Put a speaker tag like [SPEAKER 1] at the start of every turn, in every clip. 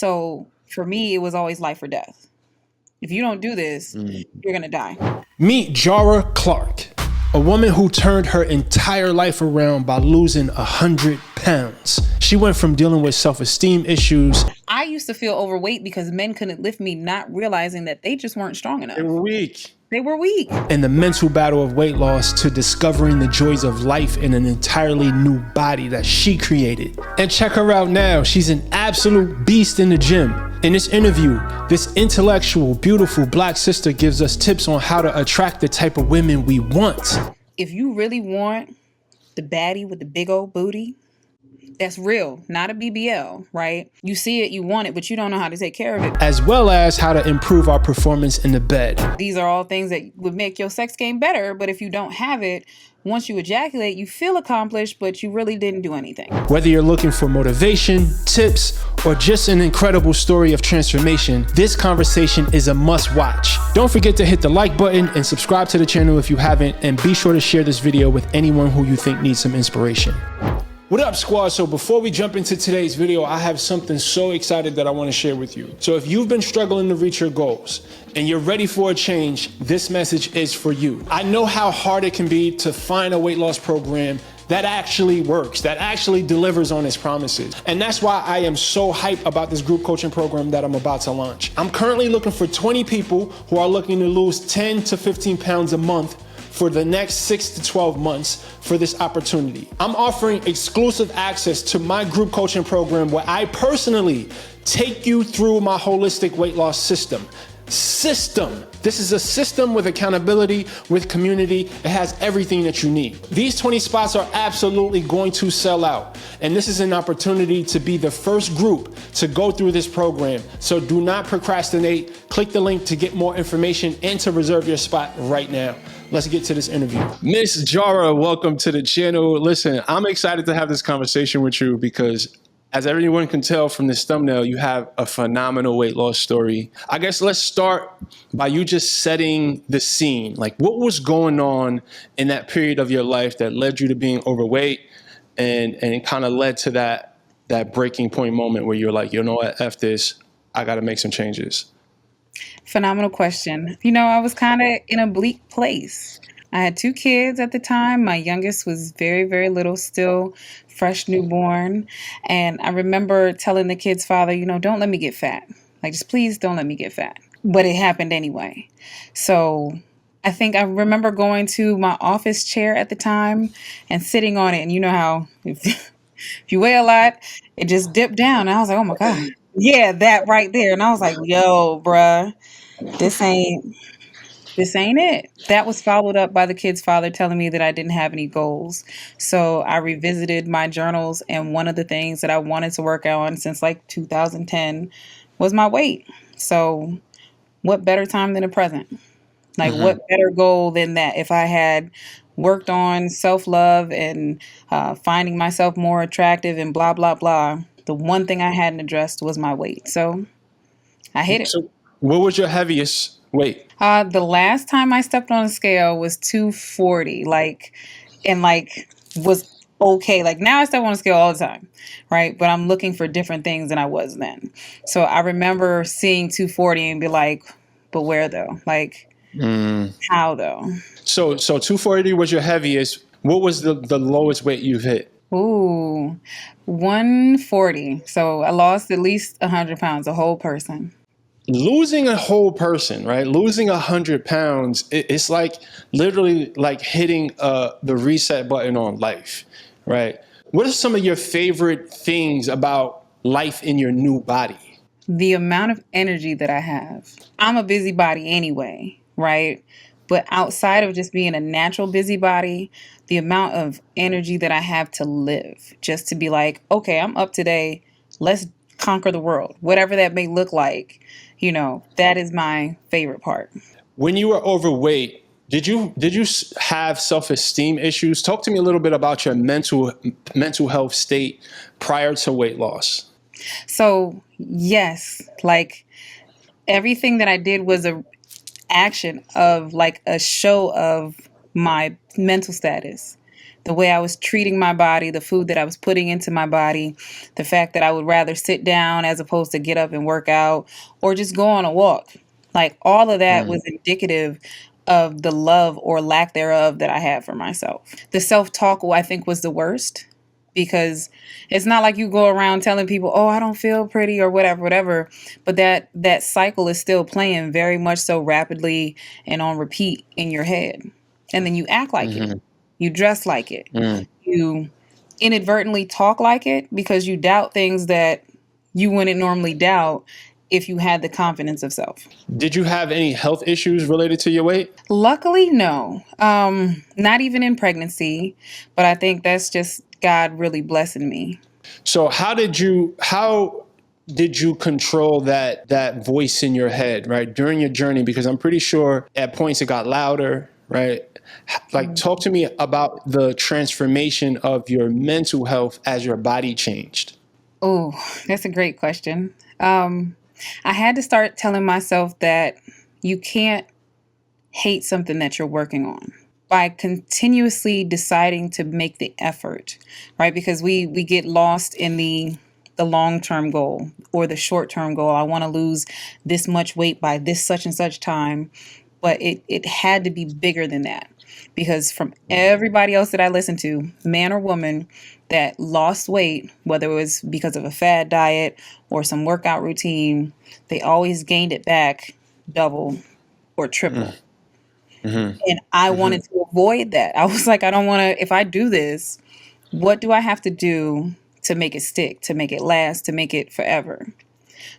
[SPEAKER 1] So for me, it was always life or death. If you don't do this, you're going to die.
[SPEAKER 2] Meet Jara Clark, a woman who turned her entire life around by losing 100 pounds. She went from dealing with self-esteem issues.
[SPEAKER 1] I used to feel overweight because men couldn't lift me, not realizing that they just weren't strong enough.
[SPEAKER 2] They were weak.
[SPEAKER 1] They were weak.
[SPEAKER 2] And the mental battle of weight loss to discovering the joys of life in an entirely new body that she created. And check her out now. She's an absolute beast in the gym. In this interview, this intellectual, beautiful Black sister gives us tips on how to attract the type of women we want.
[SPEAKER 1] If you really want the baddie with the big old booty, that's real, not a BBL, right? You see it, you want it, but you don't know how to take care of it.
[SPEAKER 2] As well as how to improve our performance in the bed.
[SPEAKER 1] These are all things that would make your sex game better, but if you don't have it, once you ejaculate, you feel accomplished, but you really didn't do anything.
[SPEAKER 2] Whether you're looking for motivation, tips, or just an incredible story of transformation, this conversation is a must watch. Don't forget to hit the like button and subscribe to the channel if you haven't, and be sure to share this video with anyone who you think needs some inspiration. What up, squad? So before we jump into today's video, I have something so excited that I want to share with you. So if you've been struggling to reach your goals and you're ready for a change, this message is for you. I know how hard it can be to find a weight loss program that actually works, that actually delivers on its promises. And that's why I am so hyped about this group coaching program that I'm about to launch. I'm currently looking for 20 people who are looking to lose 10 to 15 pounds a month for the next 6 to 12 months for this opportunity. I'm offering exclusive access to my group coaching program where I personally take you through my holistic weight loss system. This is a system with accountability, with community. It has everything that you need. These 20 spots are absolutely going to sell out. And this is an opportunity to be the first group to go through this program. So do not procrastinate. Click the link to get more information and to reserve your spot right now. Let's get to this interview. Miss Jara, welcome to the channel. Listen, I'm excited to have this conversation with you because as everyone can tell from this thumbnail, you have a phenomenal weight loss story. I guess let's start by you just setting the scene. Like, what was going on in that period of your life that led you to being overweight and it kind of led to that breaking point moment where you're like, you know what, F this, I got to make some changes?
[SPEAKER 1] Phenomenal question. You know, I was kind of in a bleak place. I had 2 kids at the time. My youngest was very, very little, still fresh newborn. And I remember telling the kid's father, you know, don't let me get fat. Like, just please don't let me get fat. But it happened anyway. So I think I remember going to my office chair at the time and sitting on it. And you know how if you weigh a lot, it just dipped down. And I was like, oh my God. Yeah, that right there. And I was like, yo, bruh, this ain't it. That was followed up by the kid's father telling me that I didn't have any goals. So I revisited my journals, and one of the things that I wanted to work on since like 2010 was my weight. So what better time than the present? Like, what better goal than that? If I had worked on self-love and finding myself more attractive and blah, blah, blah, the one thing I hadn't addressed was my weight. So I hit it.
[SPEAKER 2] So what was your heaviest weight?
[SPEAKER 1] The last time I stepped on a scale was 240, was okay. Like, now I step on a scale all the time, right? But I'm looking for different things than I was then. So I remember seeing 240 and be like, but where though? Like, how though?
[SPEAKER 2] So 240 was your heaviest. What was the lowest weight you've hit?
[SPEAKER 1] Ooh, 140. So I lost at least 100 pounds, a whole person.
[SPEAKER 2] Losing a whole person, right? Losing 100 pounds, it's like literally like hitting the reset button on life, right? What are some of your favorite things about life in your new body?
[SPEAKER 1] The amount of energy that I have. I'm a busybody anyway, right? But outside of just being a natural busybody, the amount of energy that I have to live, just to be like, okay, I'm up today. Let's conquer the world, whatever that may look like. You know, that is my favorite part.
[SPEAKER 2] When you were overweight, did you have self-esteem issues? Talk to me a little bit about your mental health state prior to weight loss.
[SPEAKER 1] So yes, like everything that I did was a action of like a show of my mental status. The way I was treating my body, the food that I was putting into my body, the fact that I would rather sit down as opposed to get up and work out or just go on a walk. Like all of that was indicative of the love or lack thereof that I had for myself. The self-talk, I think, was the worst because it's not like you go around telling people, "Oh, I don't feel pretty" or whatever, whatever. But that cycle is still playing very much so rapidly and on repeat in your head. And then you act like it. You dress like it. You inadvertently talk like it because you doubt things that you wouldn't normally doubt if you had the confidence of self.
[SPEAKER 2] Did you have any health issues related to your weight?
[SPEAKER 1] Luckily, no. Not even in pregnancy, but I think that's just God really blessing me.
[SPEAKER 2] So how did you control that voice in your head, right, during your journey? Because I'm pretty sure at points it got louder, right? Like, talk to me about the transformation of your mental health as your body changed.
[SPEAKER 1] Oh, that's a great question. I had to start telling myself that you can't hate something that you're working on by continuously deciding to make the effort, right? Because we get lost in the long-term goal or the short-term goal. I want to lose this much weight by this such and such time, but it had to be bigger than that. Because from everybody else that I listened to, man or woman, that lost weight, whether it was because of a fad diet or some workout routine, they always gained it back double or triple. And I wanted to avoid that. I was like, I don't want to, if I do this, what do I have to do to make it stick, to make it last, to make it forever?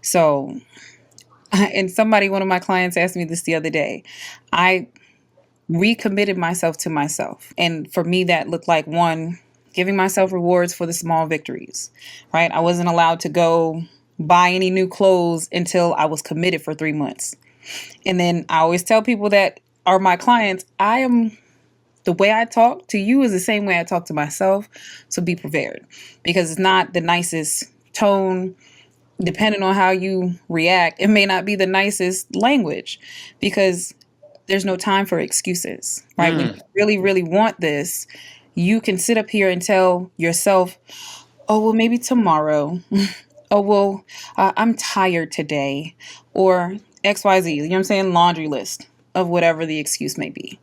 [SPEAKER 1] So, and one of my clients asked me this the other day. I recommitted myself to myself. And for me, that looked like one, giving myself rewards for the small victories, right? I wasn't allowed to go buy any new clothes until I was committed for 3 months. And then I always tell people that are my clients, the way I talk to you is the same way I talk to myself. So be prepared because it's not the nicest tone. Depending on how you react, it may not be the nicest language because there's no time for excuses, right? When you really, really want this, you can sit up here and tell yourself, oh, well, maybe tomorrow. Oh, well, I'm tired today or XYZ, you know what I'm saying? Laundry list of whatever the excuse may be.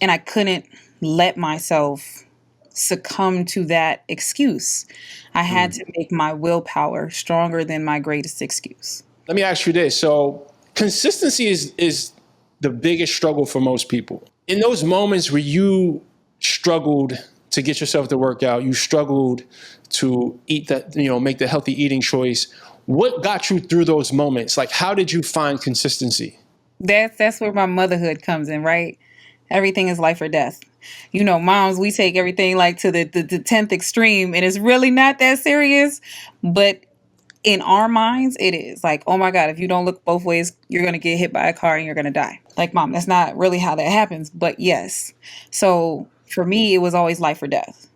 [SPEAKER 1] And I couldn't let myself succumb to that excuse. I had to make my willpower stronger than my greatest excuse.
[SPEAKER 2] Let me ask you this. So consistency is the biggest struggle for most people. In those moments where you struggled to get yourself to work out, you struggled to eat that, make the healthy eating choice, what got you through those moments? Like, how did you find consistency?
[SPEAKER 1] That's where my motherhood comes in, right? Everything is life or death. Moms, we take everything like to the 10th extreme, and it's really not that serious. But in our minds, it is like, oh my God, if you don't look both ways, you're going to get hit by a car and you're going to die. Like, Mom, that's not really how that happens. But yes. So for me, it was always life or death.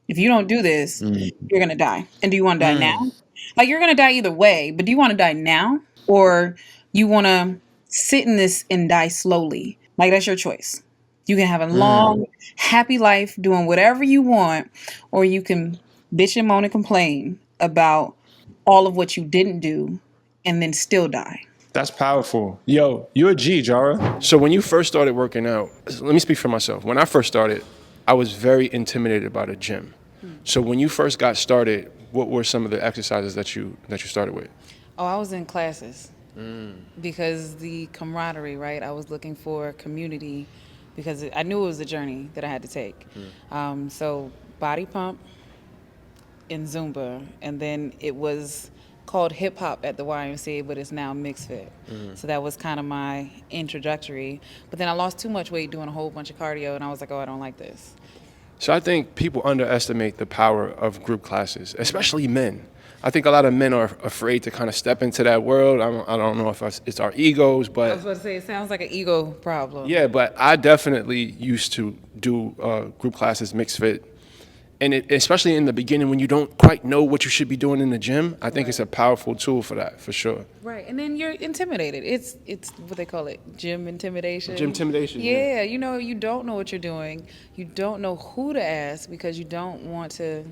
[SPEAKER 1] If you don't do this, you're going to die. And do you want to die now? Like, you're going to die either way, but do you want to die now? Or you want to sit in this and die slowly? Like, that's your choice. You can have a long, happy life doing whatever you want, or you can bitch and moan and complain about all of what you didn't do and then still die.
[SPEAKER 2] That's powerful. Yo, you're a G, Jara. So when you first started working out, let me speak for myself. When I first started, I was very intimidated by the gym. So when you first got started, what were some of the exercises that you started with?
[SPEAKER 1] Oh, I was in classes because the camaraderie, right? I was looking for community because I knew it was a journey that I had to take. So body pump and Zumba, and then it was called hip hop at the YMCA, but it's now mixed fit. So that was kind of my introductory. But then I lost too much weight doing a whole bunch of cardio, and I was like, oh, I don't like this.
[SPEAKER 2] So I think people underestimate the power of group classes, especially men. I think a lot of men are afraid to kind of step into that world. I don't know if it's our egos, but...
[SPEAKER 1] I was about to say, it sounds like an ego problem.
[SPEAKER 2] Yeah, but I definitely used to do group classes, mixed fit, And especially in the beginning when you don't quite know what you should be doing in the gym, I think it's a powerful tool for that, for sure.
[SPEAKER 1] Right, and then you're intimidated. It's what they call it, gym intimidation.
[SPEAKER 2] Gym intimidation.
[SPEAKER 1] Yeah, you know, you don't know what you're doing. You don't know who to ask because you don't want to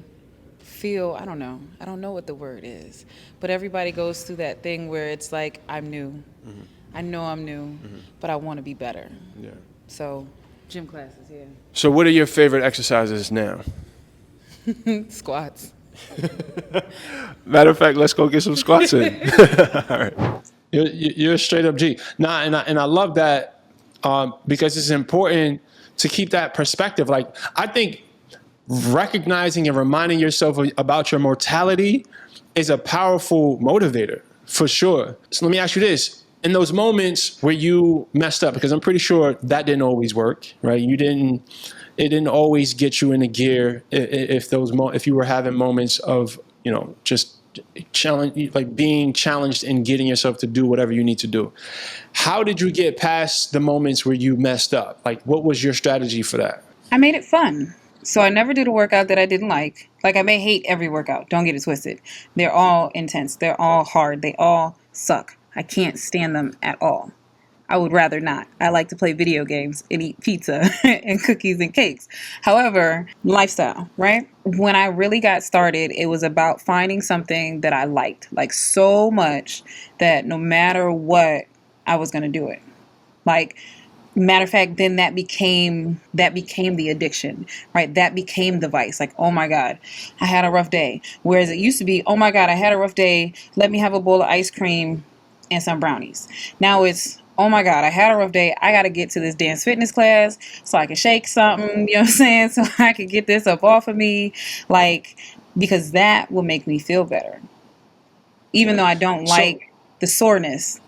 [SPEAKER 1] feel. I don't know what the word is, but everybody goes through that thing where it's like, I'm new. I know I'm new, but I want to be better.
[SPEAKER 2] Yeah.
[SPEAKER 1] So, gym classes, yeah.
[SPEAKER 2] So what are your favorite exercises now?
[SPEAKER 1] Squats.
[SPEAKER 2] Matter of fact, let's go get some squats in. All right. You're a straight up G. Nah, and I love that because it's important to keep that perspective. Like, I think recognizing and reminding yourself about your mortality is a powerful motivator, for sure. So let me ask you this. In those moments where you messed up, because I'm pretty sure that didn't always work, right? It didn't always get you into gear if you were having moments of, just challenge, like being challenged and getting yourself to do whatever you need to do. How did you get past the moments where you messed up? Like, what was your strategy for that?
[SPEAKER 1] I made it fun. So I never did a workout that I didn't like. Like, I may hate every workout. Don't get it twisted. They're all intense. They're all hard. They all suck. I can't stand them at all. I would rather not. I like to play video games and eat pizza and cookies and cakes. However, lifestyle, right? When I really got started, it was about finding something that I liked, like so much that no matter what, I was going to do it. Like, matter of fact, then that became the addiction, right? That became the vice. Like, oh my God, I had a rough day. Whereas it used to be, oh my God, I had a rough day. Let me have a bowl of ice cream and some brownies. Now it's, oh my God, I had a rough day. I got to get to this dance fitness class so I can shake something, you know what I'm saying? So I can get this up off of me. Like, because that will make me feel better. Even though I don't like the soreness,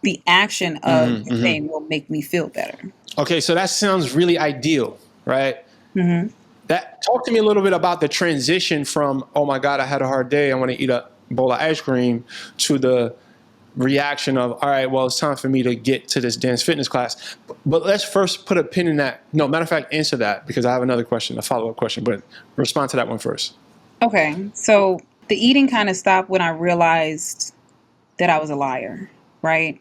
[SPEAKER 1] the action of the thing will make me feel better.
[SPEAKER 2] Okay, so that sounds really ideal, right? Talk to me a little bit about the transition from, oh my God, I had a hard day, I want to eat a bowl of ice cream, to the reaction of, all right, well, it's time for me to get to this dance fitness class. But let's first put a pin in that. No, matter of fact, answer that, because I have another question, a follow-up question, but respond to that one first.
[SPEAKER 1] Okay, so the eating kind of stopped when I realized that I was a liar, right?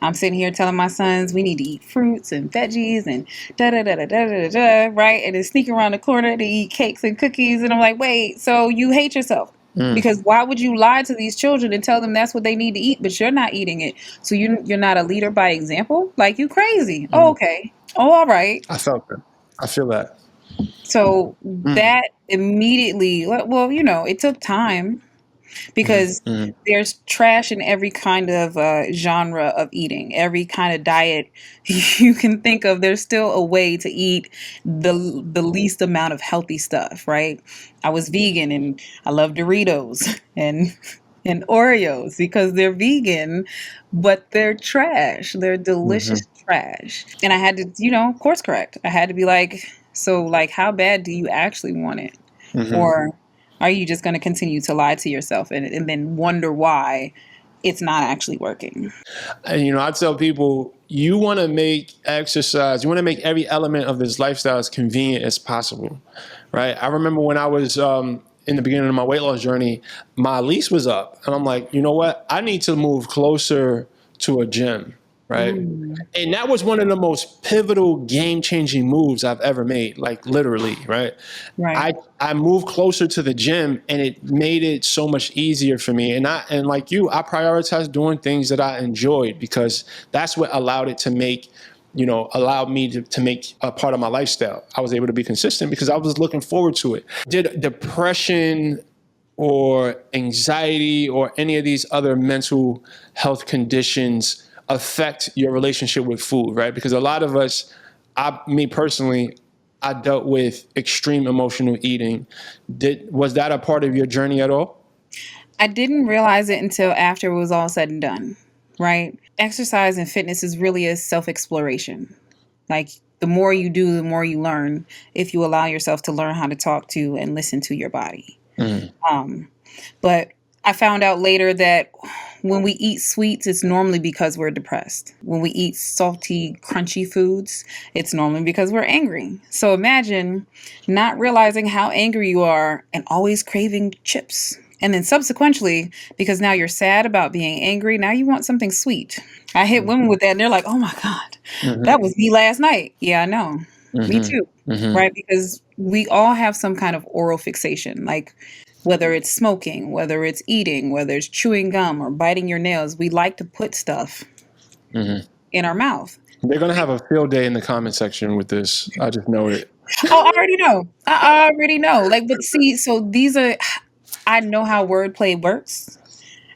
[SPEAKER 1] I'm sitting here telling my sons we need to eat fruits and veggies and da-da-da-da-da-da-da, right? And then sneak around the corner to eat cakes and cookies. And I'm like, wait, so you hate yourself. Because why would you lie to these children and tell them that's what they need to eat, but you're not eating it? So you're not a leader by example? Like, you crazy. Oh, okay. Oh, all right.
[SPEAKER 2] I felt that. I feel that.
[SPEAKER 1] So that immediately, well, it took time. Because there's trash in every kind of genre of eating, every kind of diet you can think of. There's still a way to eat the least amount of healthy stuff, right? I was vegan and I love Doritos and Oreos because they're vegan, but they're trash. They're delicious trash. And I had to, course correct. I had to be like, so like, how bad do you actually want it? Or are you just going to continue to lie to yourself and then wonder why it's not actually working?
[SPEAKER 2] And, I tell people, you want to make exercise, you want to make every element of this lifestyle as convenient as possible, right? I remember when I was in the beginning of my weight loss journey, my lease was up. And I'm like, you know what? I need to move closer to a gym. Right. And that was one of the most pivotal game-changing moves I've ever made, like literally. Right. I moved closer to the gym and it made it so much easier for me. And like you, I prioritized doing things that I enjoyed because that's what allowed it to make, allowed me to make a part of my lifestyle. I was able to be consistent because I was looking forward to it. Did depression or anxiety or any of these other mental health conditions affect your relationship with food, right? Because a lot of us, me personally, I dealt with extreme emotional eating. Was that a part of your journey at all?
[SPEAKER 1] I didn't realize it until after it was all said and done, right? Exercise and fitness is really a self-exploration. Like, the more you do, the more you learn if you allow yourself to learn how to talk to and listen to your body. But I found out later that when we eat sweets, it's normally because we're depressed. When we eat salty, crunchy foods, it's normally because we're angry. So imagine not realizing how angry you are and always craving chips. And then subsequently, because now you're sad about being angry, now you want something sweet. I hit women with that and they're like, oh my God, that was me last night. Yeah, I know. Me too. Right? Because we all have some kind of oral fixation, like whether it's smoking, whether it's eating, whether it's chewing gum or biting your nails, we like to put stuff in our mouth.
[SPEAKER 2] They're going to have a field day in the comment section with this. I just know it.
[SPEAKER 1] Oh, I already know. I already know. Like, but see, so these are, I know how wordplay works.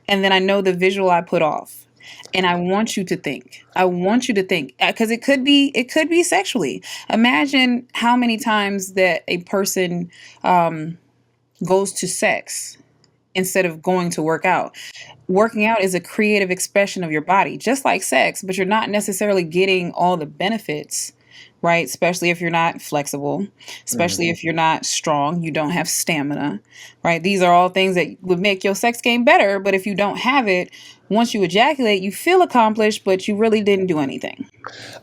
[SPEAKER 1] And then I know the visual I put off. And I want you to think. I want you to think because it could be sexually. Imagine how many times that a person goes to sex instead of going to work out. Working out is a creative expression of your body, just like sex, but you're not necessarily getting all the benefits, right? Especially if you're not flexible, especially if you're not strong, you don't have stamina, right? These are all things that would make your sex game better. But if you don't have it, once you ejaculate, you feel accomplished, but you really didn't do anything.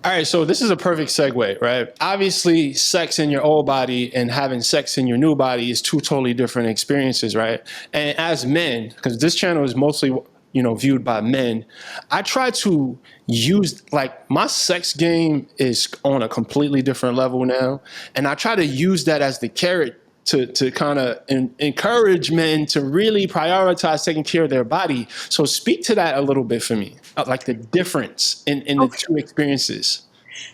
[SPEAKER 2] All right, so this is a perfect segue, right? Obviously, sex in your old body and having sex in your new body is two totally different experiences, right? And as men, because this channel is mostly, viewed by men, I try to use, like, my sex game is on a completely different level now, and I try to use that as the carrot to kind of encourage men to really prioritize taking care of their body. So speak to that a little bit for me, like the difference in the two experiences.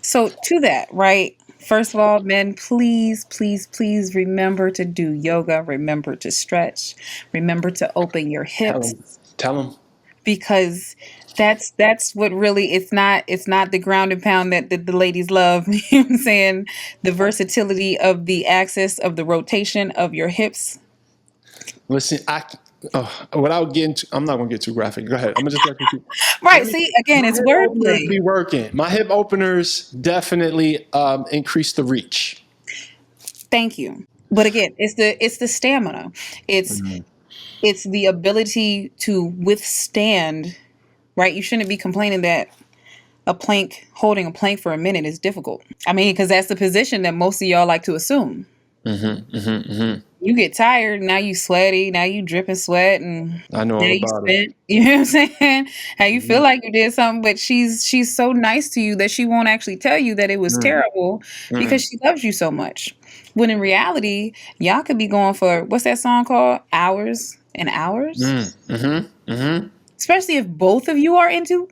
[SPEAKER 1] So to that, right? First of all, men, please, please, please remember to do yoga. Remember to stretch. Remember to open your hips.
[SPEAKER 2] Tell them.
[SPEAKER 1] Because that's what really, it's not the ground and pound that the ladies love. You know what I'm saying? The versatility of the axis of the rotation of your hips.
[SPEAKER 2] Listen, without getting I'm not gonna get too graphic. Go ahead. I'm gonna just let you.
[SPEAKER 1] Right. See, again, it's wordplay.
[SPEAKER 2] Be working. My hip openers definitely increase the reach.
[SPEAKER 1] Thank you. But again, it's the stamina. It's the ability to withstand, right? You shouldn't be complaining that holding a plank for a minute is difficult. I mean, because that's the position that most of y'all like to assume. You get tired, now you sweaty, now you dripping sweat, and
[SPEAKER 2] I know all about it.
[SPEAKER 1] You know what I'm saying? How you feel like you did something, but she's so nice to you that she won't actually tell you that it was terrible because she loves you so much. When in reality, y'all could be going for, what's that song called? Hours and hours. Especially if both of you are into.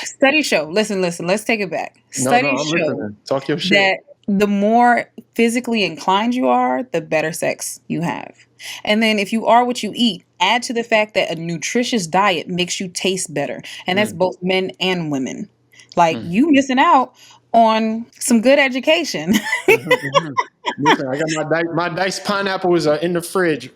[SPEAKER 1] Studies show. Listen. Let's take it back. Studies show
[SPEAKER 2] Talk your shit.
[SPEAKER 1] that the more physically inclined you are, the better sex you have. And then if you are what you eat, add to the fact that a nutritious diet makes you taste better. And that's both men and women. Like you missing out on some good education.
[SPEAKER 2] Listen, I got my diced pineapples are in the fridge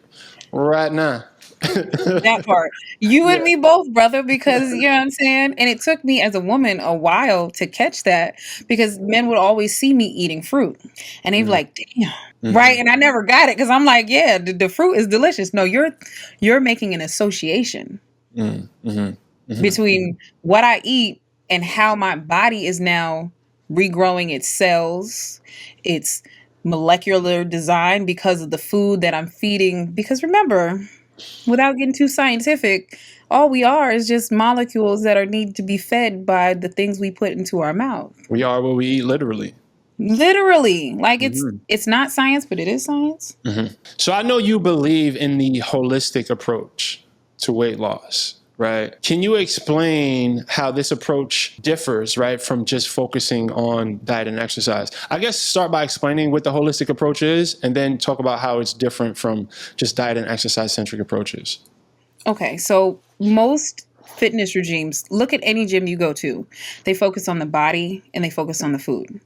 [SPEAKER 2] right now.
[SPEAKER 1] That part. You and me both, brother, because you know what I'm saying? And it took me as a woman a while to catch that because men would always see me eating fruit. And they'd be like, damn. Right. And I never got it because I'm like, yeah, the fruit is delicious. No, you're making an association between what I eat and how my body is now regrowing its cells, its molecular design because of the food that I'm feeding. Because remember, without getting too scientific, all we are is just molecules that need to be fed by the things we put into our mouth.
[SPEAKER 2] We are what we eat, literally.
[SPEAKER 1] Literally. Like it's not science, but it is science.
[SPEAKER 2] So I know you believe in the holistic approach to weight loss, right? Can you explain how this approach differs, right, from just focusing on diet and exercise? I guess start by explaining what the holistic approach is and then talk about how it's different from just diet and exercise centric approaches. Okay,
[SPEAKER 1] so most fitness regimes, look at any gym you go to, they focus on the body and they focus on the food.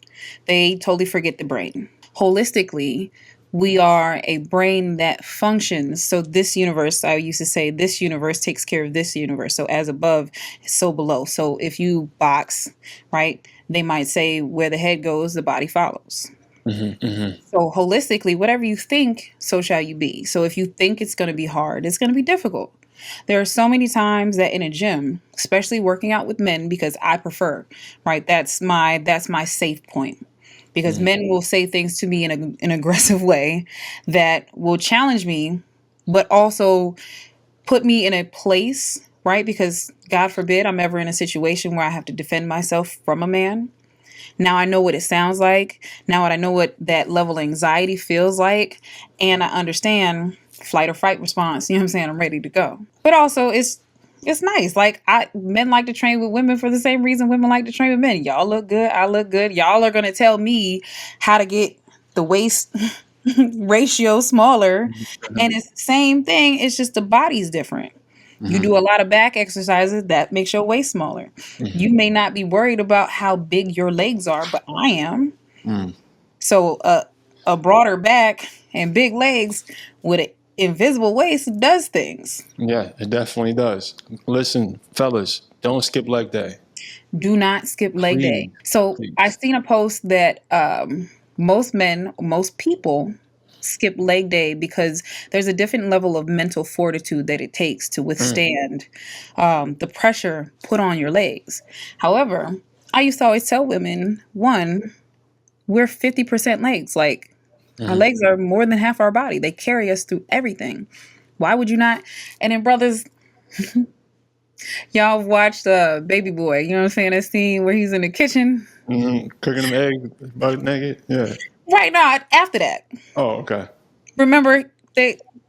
[SPEAKER 1] They totally forget the brain. Holistically, we are a brain that functions. So this universe, I used to say, this universe takes care of this universe. So as above, so below. So if you box, right, they might say where the head goes, the body follows. So holistically, whatever you think, so shall you be. So if you think it's going to be hard, it's going to be difficult. There are so many times that in a gym, especially working out with men, because I prefer, right? That's my safe point. Because men will say things to me in an aggressive way that will challenge me, but also put me in a place, right? Because God forbid I'm ever in a situation where I have to defend myself from a man. Now I know what it sounds like. Now I know what that level of anxiety feels like. And I understand flight or fight response. You know what I'm saying? I'm ready to go. But also it's nice. Like men like to train with women for the same reason women like to train with men. Y'all look good. I look good. Y'all are gonna tell me how to get the waist ratio smaller. And it's the same thing. It's just the body's different. You do a lot of back exercises that makes your waist smaller. You may not be worried about how big your legs are, but I am. So a broader back and big legs with an invisible waist does things.
[SPEAKER 2] Yeah, it definitely does. Listen, fellas, don't skip leg day.
[SPEAKER 1] Do not skip leg day.
[SPEAKER 2] Please,
[SPEAKER 1] So
[SPEAKER 2] please.
[SPEAKER 1] I seen a post that most men, most people skip leg day because there's a different level of mental fortitude that it takes to withstand the pressure put on your legs. However, I used to always tell women, one, we're 50% legs. Like our legs are more than half our body. They carry us through everything. Why would you not? And then brothers, y'all watched Baby Boy. You know what I'm saying? That scene where he's in the kitchen.
[SPEAKER 2] Cooking them eggs, butt naked. Yeah.
[SPEAKER 1] Right now, after that,
[SPEAKER 2] Oh, okay.
[SPEAKER 1] remember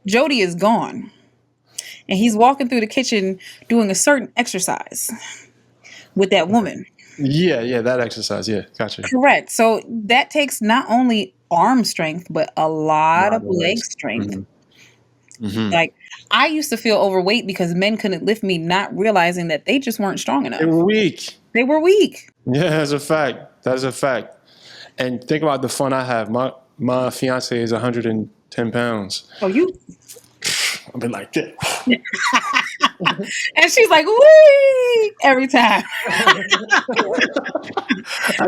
[SPEAKER 1] Jody is gone, and he's walking through the kitchen doing a certain exercise with that woman.
[SPEAKER 2] Yeah, that exercise. Yeah, gotcha.
[SPEAKER 1] Correct. So that takes not only arm strength but a lot
[SPEAKER 2] Lot
[SPEAKER 1] of
[SPEAKER 2] of
[SPEAKER 1] leg
[SPEAKER 2] legs.
[SPEAKER 1] strength. Like I used to feel overweight because men couldn't lift me, not realizing that they just weren't strong
[SPEAKER 2] They
[SPEAKER 1] enough.
[SPEAKER 2] were weak.
[SPEAKER 1] They were weak.
[SPEAKER 2] Yeah, that's a fact. That's a fact. And think about the fun I have. My fiance is 110 pounds.
[SPEAKER 1] Oh, you.
[SPEAKER 2] I've been like this.
[SPEAKER 1] And she's like, wee, every time.
[SPEAKER 2] That's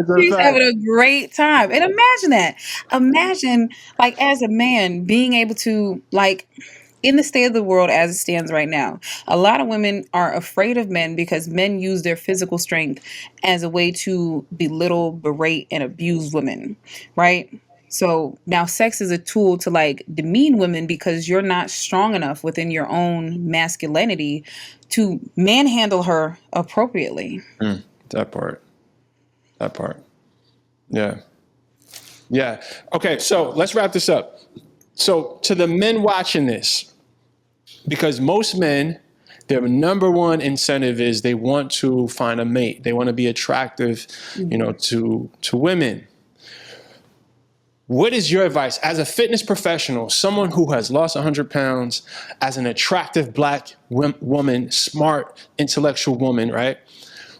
[SPEAKER 2] a
[SPEAKER 1] She's
[SPEAKER 2] fact.
[SPEAKER 1] having a great time. And imagine that. Imagine, like, as a man, being able to, like, in the state of the world as it stands right now, a lot of women are afraid of men because men use their physical strength as a way to belittle, berate, and abuse women, right? So now sex is a tool to like demean women because you're not strong enough within your own masculinity to manhandle her appropriately.
[SPEAKER 2] That part. Yeah. Okay, so let's wrap this up. So to the men watching this, because most men, their number one incentive is they want to find a mate. They want to be attractive, to women. What is your advice as a fitness professional, someone who has lost 100 pounds, as an attractive black woman, smart, intellectual woman, right?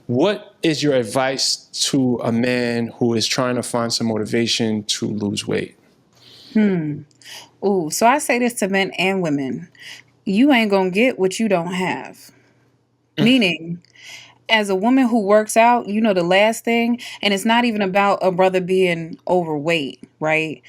[SPEAKER 2] What is your advice to a man who is trying to find some motivation to lose weight?
[SPEAKER 1] Ooh, so I say this to men and women. You ain't gonna get what you don't have. Meaning, as a woman who works out, the last thing, and it's not even about a brother being overweight, right?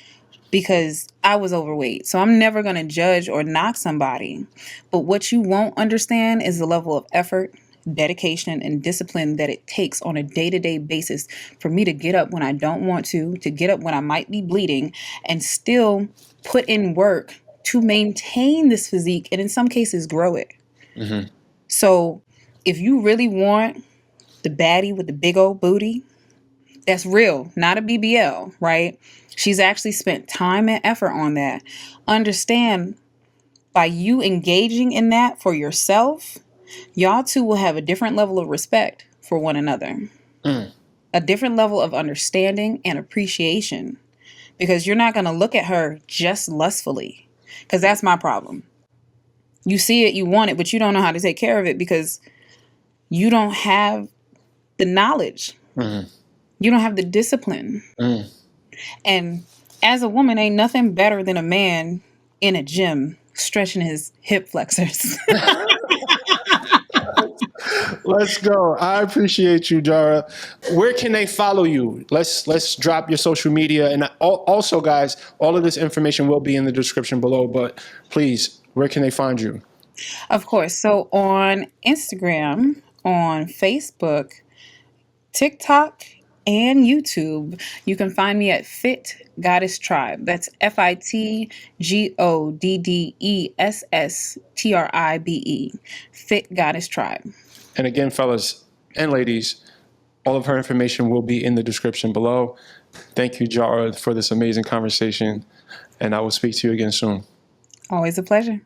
[SPEAKER 1] Because I was overweight. So I'm never going to judge or knock somebody. But what you won't understand is the level of effort, dedication, and discipline that it takes on a day-to-day basis for me to get up when I don't want to get up when I might be bleeding, and still put in work to maintain this physique and in some cases grow it. So if you really want the baddie with the big old booty, that's real, not a BBL, right? She's actually spent time and effort on that. Understand, by you engaging in that for yourself, y'all two will have a different level of respect for one another, a different level of understanding and appreciation, because you're not going to look at her just lustfully, because that's my problem. You see it, you want it, but you don't know how to take care of it because you don't have the knowledge. You don't have the discipline. And as a woman, ain't nothing better than a man in a gym stretching his hip flexors.
[SPEAKER 2] Let's go. I appreciate you, Jara. Where can they follow you? Let's drop your social media. And also, guys, all of this information will be in the description below. But please, where can they find you?
[SPEAKER 1] Of course. So on Instagram, on Facebook, TikTok, and YouTube, you can find me at Fit Goddess Tribe. That's FitGoddessTribe. Fit Goddess Tribe.
[SPEAKER 2] And again, fellas and ladies, all of her information will be in the description below. Thank you, Jara, for this amazing conversation, and I will speak to you again soon.
[SPEAKER 1] Always a pleasure.